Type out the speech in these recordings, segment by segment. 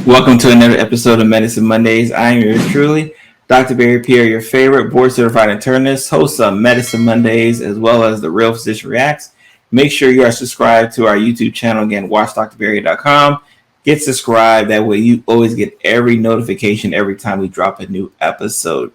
Welcome to another episode of Medicine Mondays. I am yours truly, Dr. Pierre, your favorite board-certified internist, host of Medicine Mondays, as well as The Real Physician Reacts. Make sure you are subscribed to our YouTube channel. Again, watchdrbarry.com. Get subscribed. That way you always get every notification every time we drop a new episode.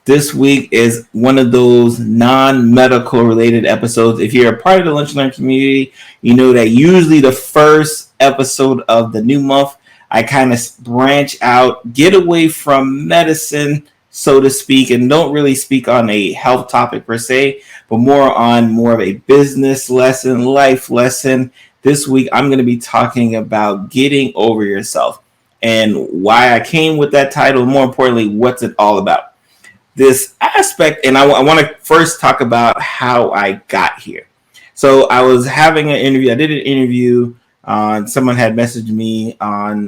This week is one of those non-medical related episodes. If you're a part of the Lunch Learn community, you know that usually the first episode of the new month, I kind of branch out, get away from medicine, so to speak, and don't really speak on a health topic per se, but more of a business lesson, life lesson. This week, I'm going to be talking about getting over yourself and why I came with that title. More importantly, what's it all about? This aspect, and I want to first talk about how I got here. So I was having an interview. I did an interview. Someone had messaged me on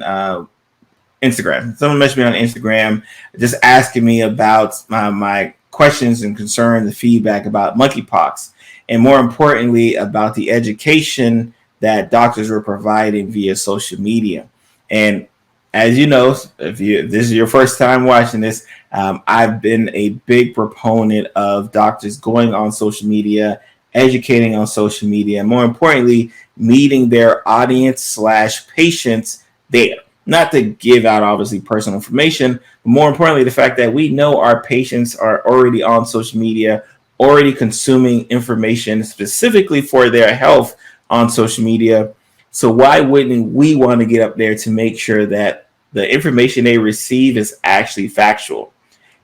Instagram. Someone messaged me on Instagram just asking me about my questions and concerns and feedback about monkeypox, and more importantly, about the education that doctors were providing via social media. And as you know, if this is your first time watching this, I've been a big proponent of doctors going on social media, educating on social media, and more importantly, meeting their audience / patients there. Not to give out obviously personal information, but more importantly, the fact that we know our patients are already on social media, already consuming information specifically for their health on social media. So why wouldn't we want to get up there to make sure that the information they receive is actually factual?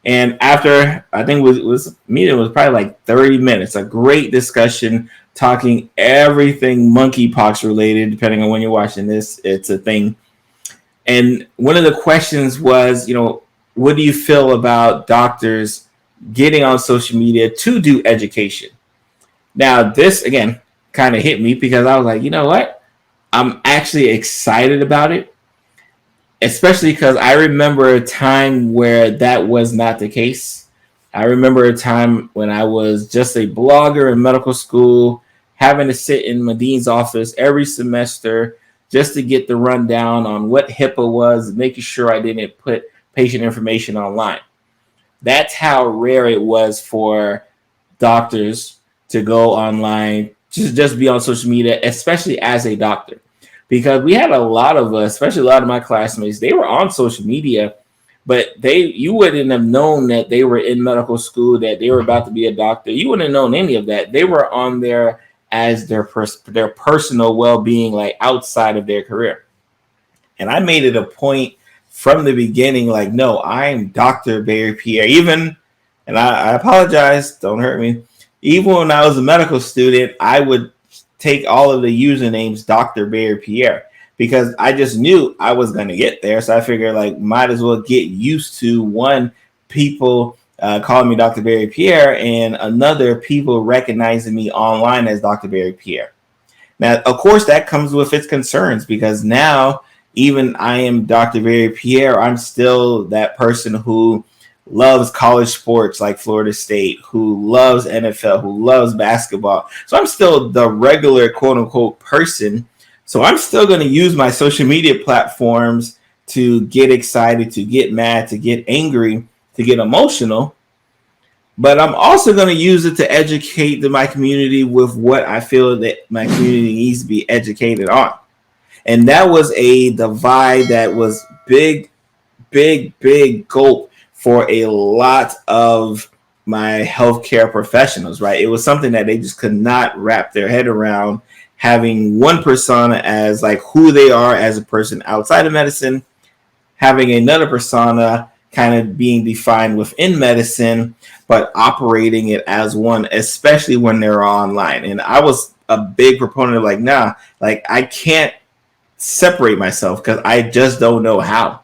And after, I think it was probably like 30 minutes, a great discussion, talking everything monkeypox related. Depending on when you're watching this, it's a thing. And one of the questions was, what do you feel about doctors getting on social media to do education? Now, this, again, kind of hit me because I was like, you know what? I'm actually excited about it. Especially because I remember a time where that was not the case. I remember a time when I was just a blogger in medical school, having to sit in my dean's office every semester just to get the rundown on what HIPAA was, making sure I didn't put patient information online. That's how rare it was for doctors to go online, just be on social media, especially as a doctor. Because we had a lot of us, especially a lot of my classmates, they were on social media, but you wouldn't have known that they were in medical school, that they were about to be a doctor. You wouldn't have known any of that. They were on there as their personal well-being, like outside of their career. And I made it a point from the beginning, like, no, I'm Dr. Pierre. Even, and I apologize, don't hurt me. Even when I was a medical student, I would take all of the usernames Dr. Pierre because I just knew I was going to get there. So I figured might as well get used to one, people calling me Dr. Pierre, and another, people recognizing me online as Dr. Pierre. Now, of course, that comes with its concerns because now even I am Dr. Pierre, I'm still that person who loves college sports like Florida State, who loves NFL, who loves basketball. So I'm still the regular quote unquote person. So I'm still going to use my social media platforms to get excited, to get mad, to get angry, to get emotional. But I'm also going to use it to educate my community with what I feel that my community needs to be educated on. And that was a divide that was big gulp for a lot of my healthcare professionals, right? It was something that they just could not wrap their head around, having one persona as who they are as a person outside of medicine, having another persona kind of being defined within medicine, but operating it as one, especially when they're online. And I was a big proponent of I can't separate myself because I just don't know how.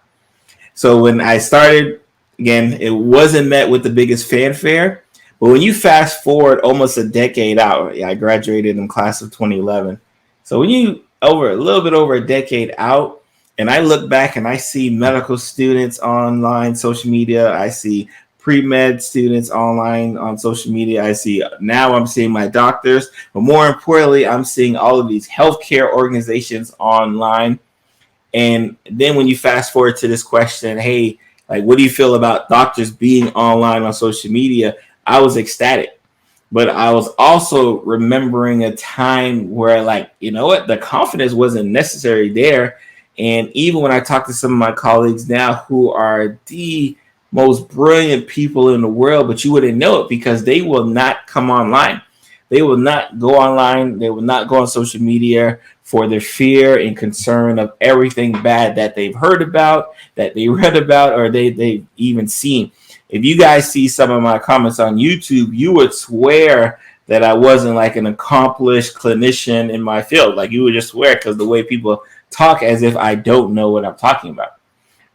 So when I started, again, it wasn't met with the biggest fanfare, but when you fast forward almost a decade out, I graduated in class of 2011. So when you a little bit over a decade out, and I look back and I see medical students online, social media, I see pre-med students online on social media, I'm seeing my doctors, but more importantly, I'm seeing all of these healthcare organizations online. And then when you fast forward to this question, hey, like, what do you feel about doctors being online on social media? I was ecstatic. But I was also remembering a time where, like, you know what, the confidence wasn't necessary there. And even when I talk to some of my colleagues now who are the most brilliant people in the world, but you wouldn't know it because they will not come online. They will not go online. They will not go on social media for their fear and concern of everything bad that they've heard about, that they read about, or they've even seen. If you guys see some of my comments on YouTube, you would swear that I wasn't like an accomplished clinician in my field. Like, you would just swear because the way people talk as if I don't know what I'm talking about.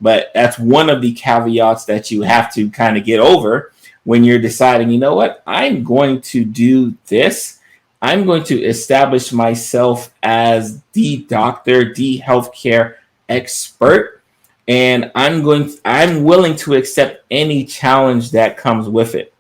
But that's one of the caveats that you have to kind of get over when you're deciding, you know what, I'm going to do this. I'm going to establish myself as the doctor, the healthcare expert, and I'm willing to accept any challenge that comes with it.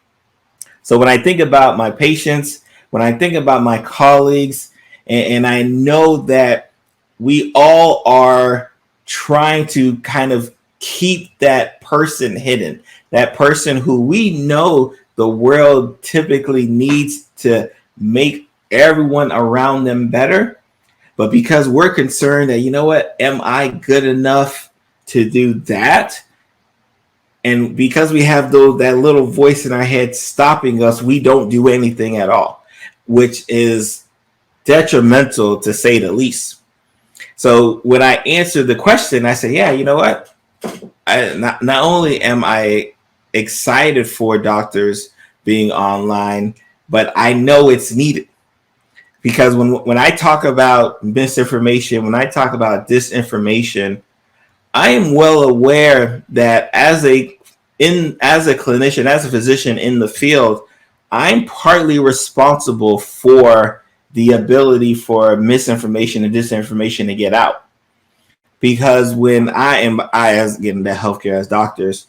So when I think about my patients, when I think about my colleagues, and I know that we all are trying to kind of keep that person hidden, that person who we know the world typically needs to make everyone around them better. But because we're concerned that, you know what, am I good enough to do that? And because we have that little voice in our head stopping us, we don't do anything at all, which is detrimental to say the least. So when I answered the question, I said, yeah, you know what? Not only am I excited for doctors being online, but I know it's needed. Because when I talk about misinformation, when I talk about disinformation, I am well aware that as a clinician, as a physician in the field, I'm partly responsible for the ability for misinformation and disinformation to get out. Because when as getting the healthcare as doctors,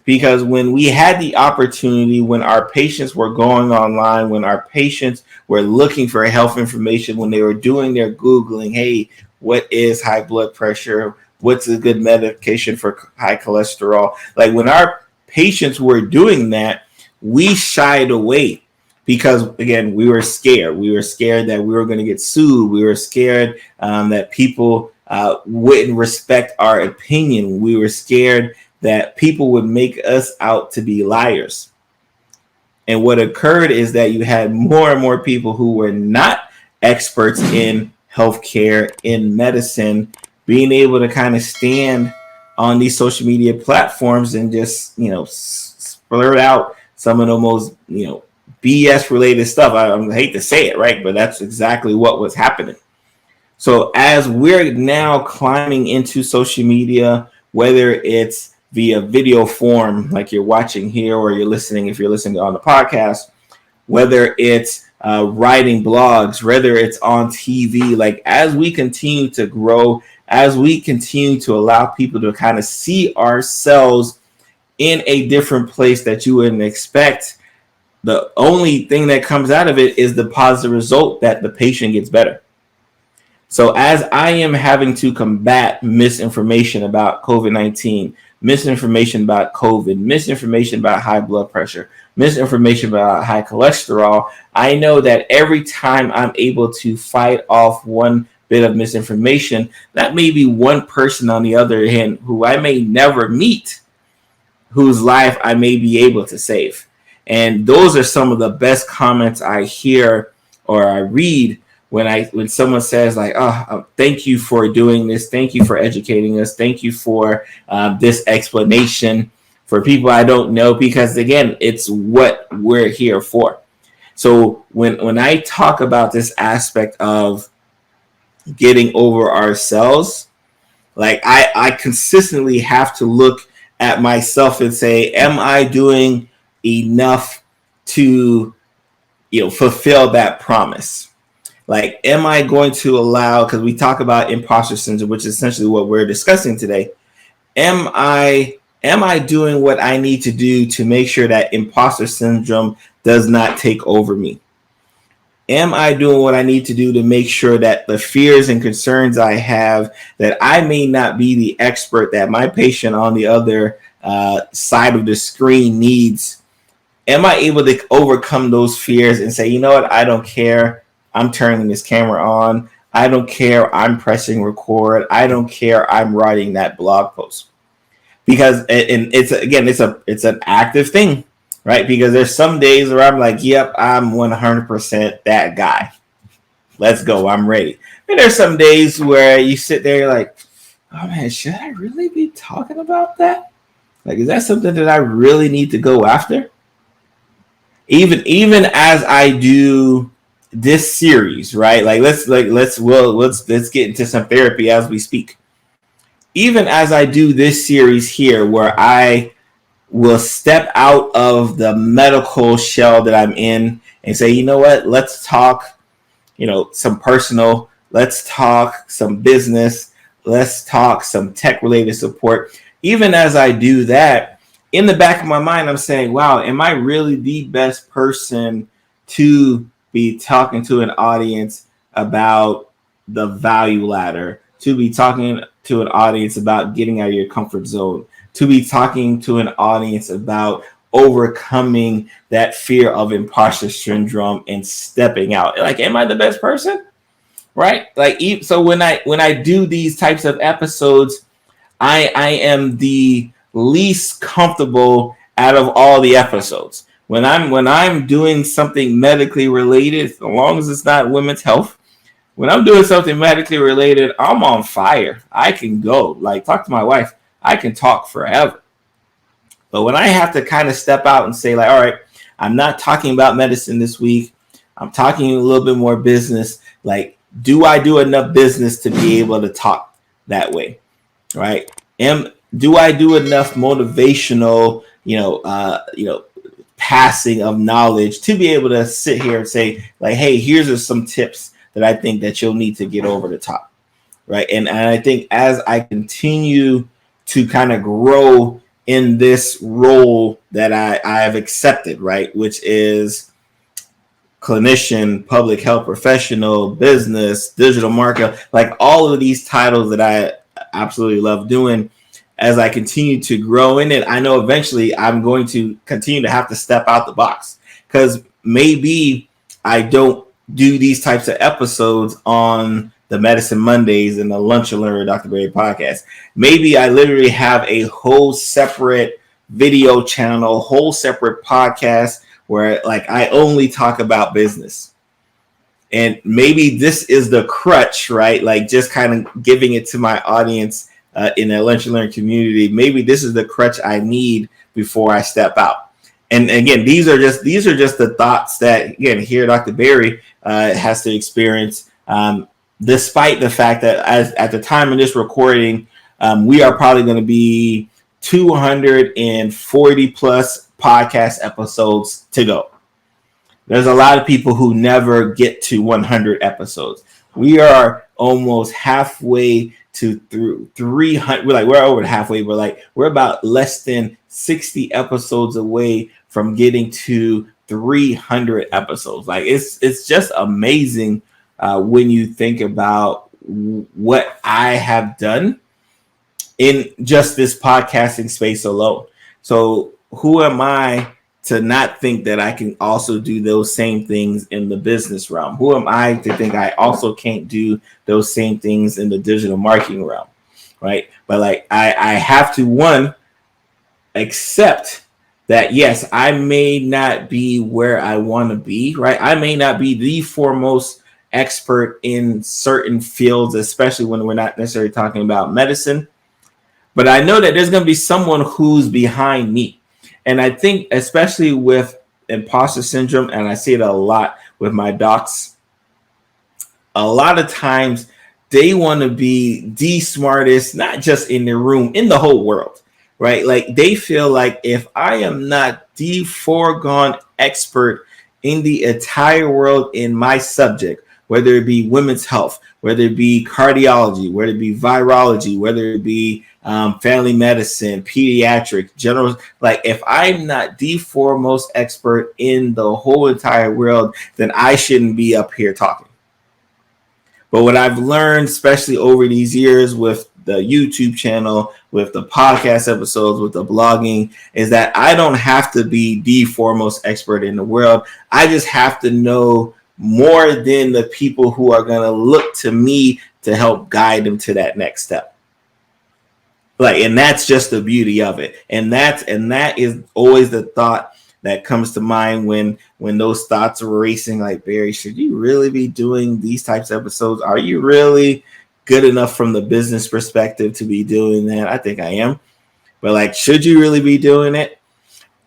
because when we had the opportunity, when our patients were going online, when our patients were looking for health information, when they were doing their Googling, hey, what is high blood pressure? What's a good medication for high cholesterol? Like, when our patients were doing that, we shied away because, again, we were scared. We were scared that we were going to get sued. We were scared that people wouldn't respect our opinion. We were scared that people would make us out to be liars. And what occurred is that you had more and more people who were not experts in healthcare, in medicine, being able to kind of stand on these social media platforms and just, splurt out some of the most, BS related stuff. I hate to say it, right? But that's exactly what was happening. So as we're now climbing into social media, whether it's via video form, like you're watching here, or you're listening, if you're listening on the podcast, whether it's writing blogs, whether it's on TV, like, as we continue to grow, as we continue to allow people to kind of see ourselves in a different place that you wouldn't expect, the only thing that comes out of it is the positive result that the patient gets better. So as I am having to combat misinformation about COVID-19, misinformation about COVID, misinformation about high blood pressure, misinformation about high cholesterol, I know that every time I'm able to fight off one bit of misinformation, that may be one person on the other hand who I may never meet, whose life I may be able to save. And those are some of the best comments I hear or I read when someone says, like, oh, thank you for doing this. Thank you for educating us. Thank you for this explanation for people I don't know, because, again, it's what we're here for. So when I talk about this aspect of getting over ourselves, like, I consistently have to look at myself and say, am I doing enough to, fulfill that promise? Like, am I going to allow, because we talk about imposter syndrome, which is essentially what we're discussing today. Am I doing what I need to do to make sure that imposter syndrome does not take over me? Am I doing what I need to do to make sure that the fears and concerns I have, that I may not be the expert that my patient on the other side of the screen needs? Am I able to overcome those fears and say, you know what, I don't care, I'm turning this camera on, I don't care, I'm pressing record, I don't care, I'm writing that blog post? Because it's an active thing, right? Because there's some days where I'm like, yep, I'm 100% that guy, let's go, I'm ready. And there's some days where you sit there, you're like, oh man, should I really be talking about that? Like, is that something that I really need to go after? Even as I do this series, right? Let's get into some therapy as we speak. Even as I do this series here, where I will step out of the medical shell that I'm in and say, you know what, let's talk, some personal, let's talk some business, let's talk some tech related support. Even as I do that, in the back of my mind, I'm saying, wow, am I really the best person to be talking to an audience about the value ladder, to be talking to an audience about getting out of your comfort zone, to be talking to an audience about overcoming that fear of imposter syndrome and stepping out? Like, am I the best person? Right? Like, so when I do these types of episodes, I am the least comfortable out of all the episodes. When I'm doing something medically related, as long as it's not women's health, when I'm doing something medically related, I'm on fire. I can go, like, talk to my wife. I can talk forever. But when I have to kind of step out and say, like, all right, I'm not talking about medicine this week, I'm talking a little bit more business. Like, do I do enough business to be able to talk that way? Right? Do I do enough motivational, passing of knowledge to be able to sit here and say, like, hey, here's some tips that I think that you'll need to get over the top, right? And I think as I continue to kind of grow in this role that I have accepted, right, which is clinician, public health professional, business, digital marketer, like all of these titles that I absolutely love doing. As I continue to grow in it, I know eventually I'm going to continue to have to step out the box, because maybe I don't do these types of episodes on the Medicine Mondays and the Lunch and Learn with Dr. Barry podcast. Maybe I literally have a whole separate video channel, whole separate podcast where, like, I only talk about business. And maybe this is the crutch, right? Like, just kind of giving it to my audience in the Lunch and Learn community. Maybe this is the crutch I need before I step out. And again, these are just the thoughts that, again, here Dr. Barry has to experience, despite the fact that at the time of this recording, we are probably going to be 240 plus podcast episodes to go. There's a lot of people who never get to 100 episodes. We are almost halfway to through 300. We're over halfway, but we're about less than 60 episodes away from getting to 300 episodes. Like, it's just amazing when you think about what I have done in just this podcasting space alone. So who am I to not think that I can also do those same things in the business realm? Who am I to think I also can't do those same things in the digital marketing realm, right? But I have to, one, accept that, yes, I may not be where I want to be, right? I may not be the foremost expert in certain fields, especially when we're not necessarily talking about medicine. But I know that there's going to be someone who's behind me. And I think, especially with imposter syndrome, and I see it a lot with my docs, a lot of times they want to be the smartest, not just in their room, in the whole world, right? Like, they feel like, if I am not the foregone expert in the entire world in my subject, whether it be women's health, whether it be cardiology, whether it be virology, whether it be family medicine, pediatric, general. Like, if I'm not the foremost expert in the whole entire world, then I shouldn't be up here talking. But what I've learned, especially over these years with the YouTube channel, with the podcast episodes, with the blogging, is that I don't have to be the foremost expert in the world. I just have to know more than the people who are going to look to me to help guide them to that next step. Like, and that's just the beauty of it. And that is always the thought that comes to mind when those thoughts are racing. Like, Barry, should you really be doing these types of episodes? Are you really good enough from the business perspective to be doing that? I think I am. But like, should you really be doing it?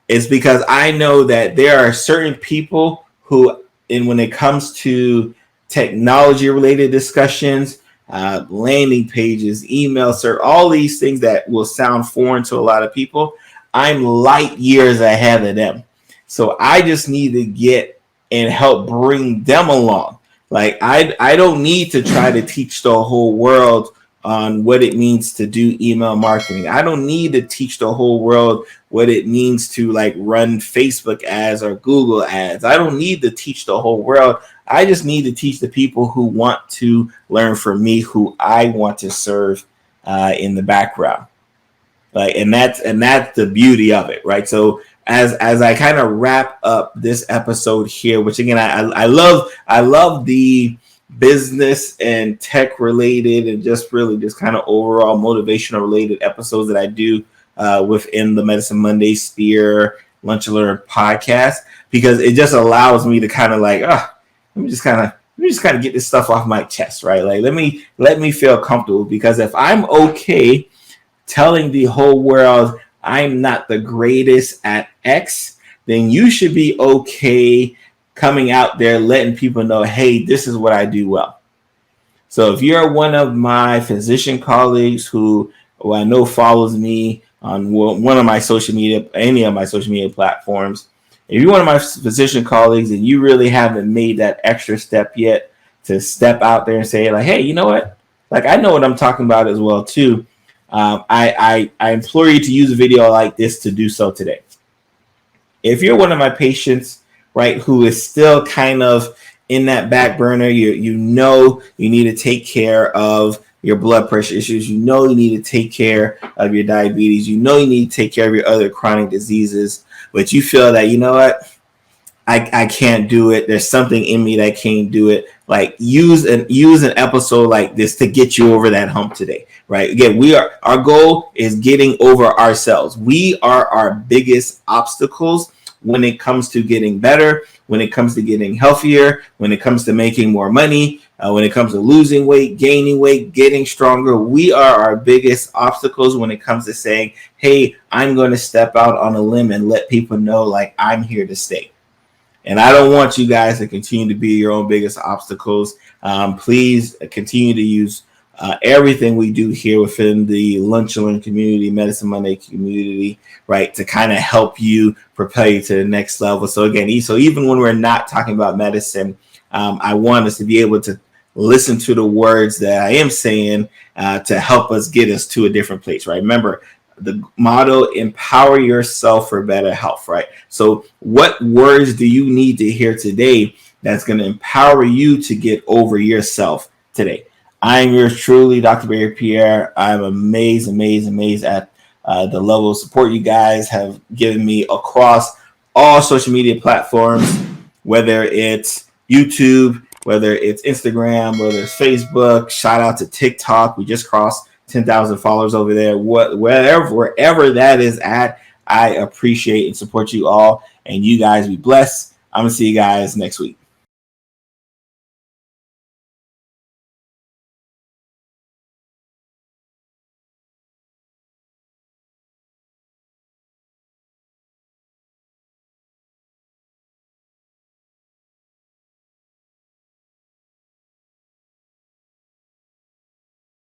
It's because I know that there are certain people who, and when it comes to technology related discussions, landing pages, email search, all these things that will sound foreign to a lot of people, I'm light years ahead of them. So I just need to get and help bring them along. Like, I don't need to try to teach the whole world on what it means to do email marketing. I don't need to teach the whole world what it means to like run Facebook ads or Google ads. I don't need to teach the whole world. I just need to teach the people who want to learn from me, who I want to serve in the background. Like, and that's the beauty of it, right? So as I kind of wrap up this episode here, which again, I love the business and tech related and just really just kind of overall motivational related episodes that I do within the Medicine Monday Spear Lunch and Learn podcast, because it just allows me to kind of like, let me just kind of get this stuff off my chest, right? Like, let me feel comfortable, because if I'm okay telling the whole world I'm not the greatest at X, then you should be okay coming out there letting people know, hey, this is what I do well. So if you're one of my physician colleagues who I know follows me on one of my social media, any of my social media platforms, if you're one of my physician colleagues and you really haven't made that extra step yet to step out there and say, like, hey, you know what? Like, I know what I'm talking about as well too. I implore you to use a video like this to do so today. If you're one of my patients, right, who is still kind of in that back burner, you know you need to take care of your blood pressure issues, you know you need to take care of your diabetes, you know you need to take care of your other chronic diseases, but you feel that, you know what, I can't do it. There's something in me that can't do it. Like, use an episode like this to get you over that hump today, right? Again, our goal is getting over ourselves. We are our biggest obstacles when it comes to getting better, when it comes to getting healthier, when it comes to making more money, when it comes to losing weight, gaining weight, getting stronger. We are our biggest obstacles when it comes to saying, hey, I'm going to step out on a limb and let people know, like, I'm here to stay. And I don't want you guys to continue to be your own biggest obstacles. Please continue to use everything we do here within the Lunch and Learn community, Medicine Monday community, right, to kind of help you propel you to the next level. So again, so even when we're not talking about medicine, I want us to be able to listen to the words that I am saying to help us get us to a different place, right? Remember, the motto, empower yourself for better health, right? So what words do you need to hear today that's going to empower you to get over yourself today? I'm yours truly, Dr. Pierre. I'm amazed at the level of support you guys have given me across all social media platforms, whether it's YouTube, whether it's Instagram, whether it's Facebook. Shout out to TikTok. We just crossed 10,000 followers over there. Wherever that is at, I appreciate and support you all. And you guys be blessed. I'm going to see you guys next week.